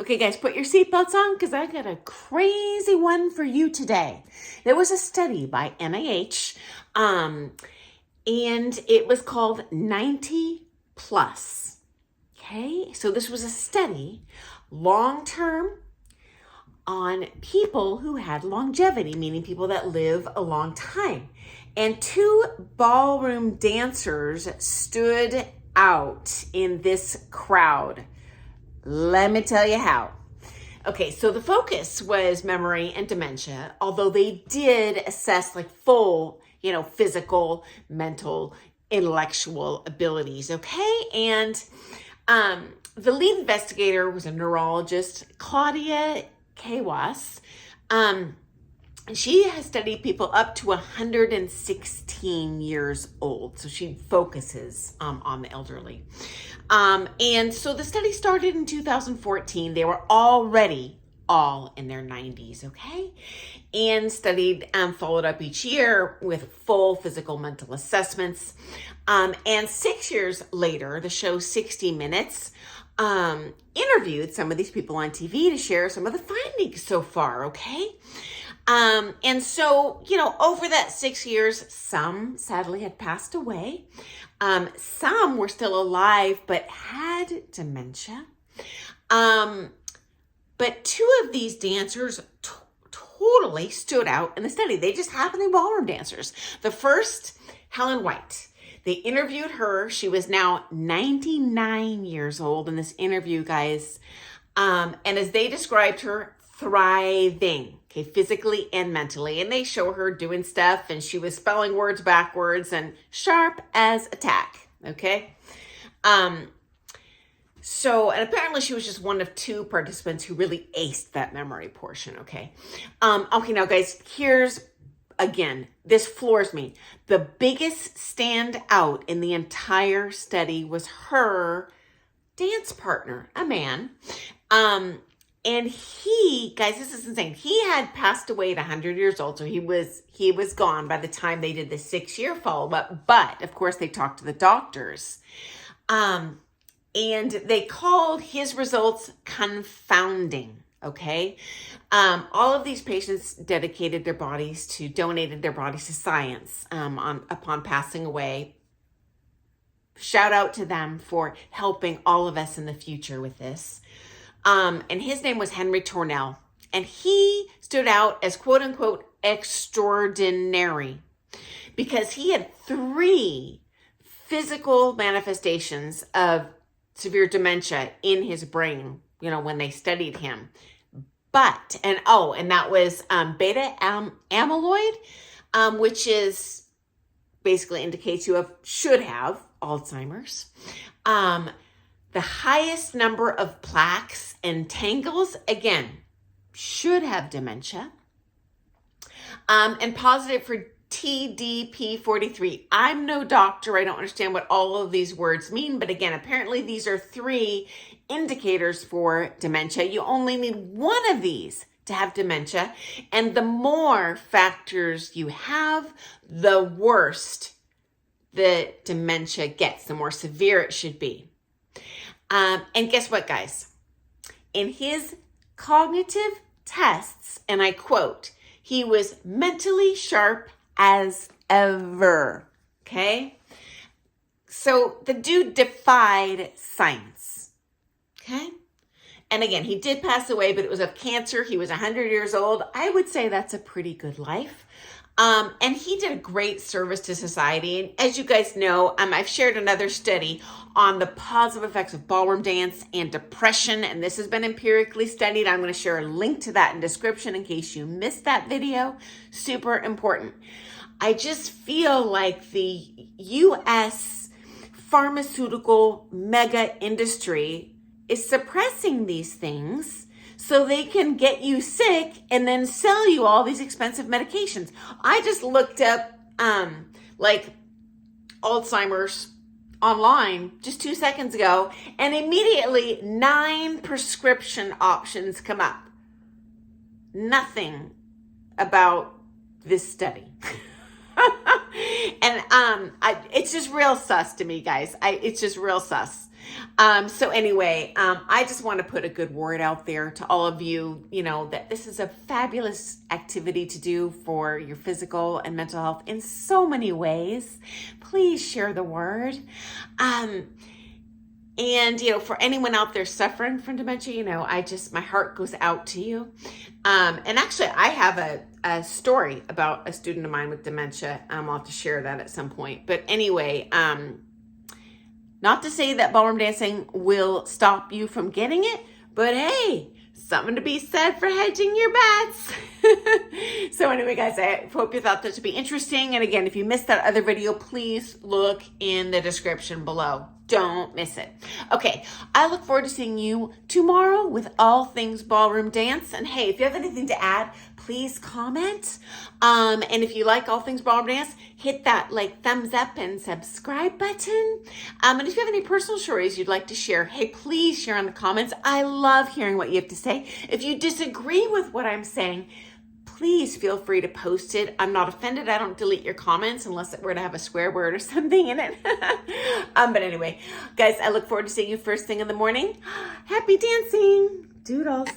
Okay, guys, put your seatbelts on because I got a crazy one for you today. There was a study by NIH, and it was called 90 plus. Okay, so this was a study, long-term, on people who had longevity, meaning people that live a long time. And two ballroom dancers stood out in this crowd. Let me tell you how. Okay, so the focus was memory and dementia, although they did assess like full, physical, mental, intellectual abilities, okay? And the lead investigator was a neurologist, Claudia Kawas. She has studied people up to 116 years old. So she focuses on the elderly. And so the study started in 2014. They were already all in their 90s, okay? And studied, followed up each year with full physical mental assessments. And 6 years later, the show 60 Minutes interviewed some of these people on TV to share some of the findings so far, okay? And so, over that 6 years, some sadly had passed away. Some were still alive, but had dementia. But two of these dancers totally stood out in the study. They just happened to be ballroom dancers. The first, Helen White. They interviewed her. She was now 99 years old in this interview, guys. And as they described her, thriving, okay, physically and mentally. And they show her doing stuff, and she was spelling words backwards and sharp as a tack, okay? So, and apparently she was just one of two participants who really aced that memory portion, okay? Okay, now guys, here's, again, this floors me. The biggest standout in the entire study was her dance partner, a man. And he, guys, this is insane. He had passed away at 100 years old. So he was gone by the time they did the 6-year follow-up. But of course they talked to the doctors. And they called his results confounding. Okay. All of these patients donated their bodies to science, upon passing away. Shout out to them for helping all of us in the future with this. And his name was Henry Torell, and he stood out as quote unquote extraordinary because he had 3 physical manifestations of severe dementia in his brain, when they studied him. But, and that was beta amyloid, which is basically indicates you should have Alzheimer's. The highest number of plaques and tangles, again, should have dementia. And positive for TDP43. I'm no doctor. I don't understand what all of these words mean. But again, apparently these are 3 indicators for dementia. You only need one of these to have dementia. And the more factors you have, the worse the dementia gets, the more severe it should be. And guess what, guys? In his cognitive tests, and I quote, he was mentally sharp as ever, okay? So the dude defied science, okay? And again, he did pass away, but it was of cancer. He was 100 years old. I would say that's a pretty good life. And he did a great service to society. And as you guys know, I've shared another study on the positive effects of ballroom dance and depression. And this has been empirically studied. I'm going to share a link to that in description in case you missed that video. Super important. I just feel like the U.S. pharmaceutical mega industry is suppressing these things so they can get you sick and then sell you all these expensive medications. I just looked up like Alzheimer's online just 2 seconds ago, and immediately 9 prescription options come up. Nothing about this study. And it's just real sus to me, guys. It's just real sus. So anyway, I just want to put a good word out there to all of you, you know, that this is a fabulous activity to do for your physical and mental health in so many ways. Please share the word. And, you know, for anyone out there suffering from dementia, you know, my heart goes out to you. And actually, I have a story about a student of mine with dementia. I'll have to share that at some point. But anyway, not to say that ballroom dancing will stop you from getting it, but hey, something to be said for hedging your bets. So anyway, guys, I hope you thought this would be interesting. And again, if you missed that other video, please look in the description below. Don't miss it. Okay, I look forward to seeing you tomorrow with all things ballroom dance. And hey, if you have anything to add, please comment. And if you like all things ballroom dance, hit that thumbs up and subscribe button. And if you have any personal stories you'd like to share, hey, please share in the comments. I love hearing what you have to say. If you disagree with what I'm saying, please feel free to post it. I'm not offended. I don't delete your comments unless it were to have a swear word or something in it. But anyway, guys, I look forward to seeing you first thing in the morning. Happy dancing. Doodles.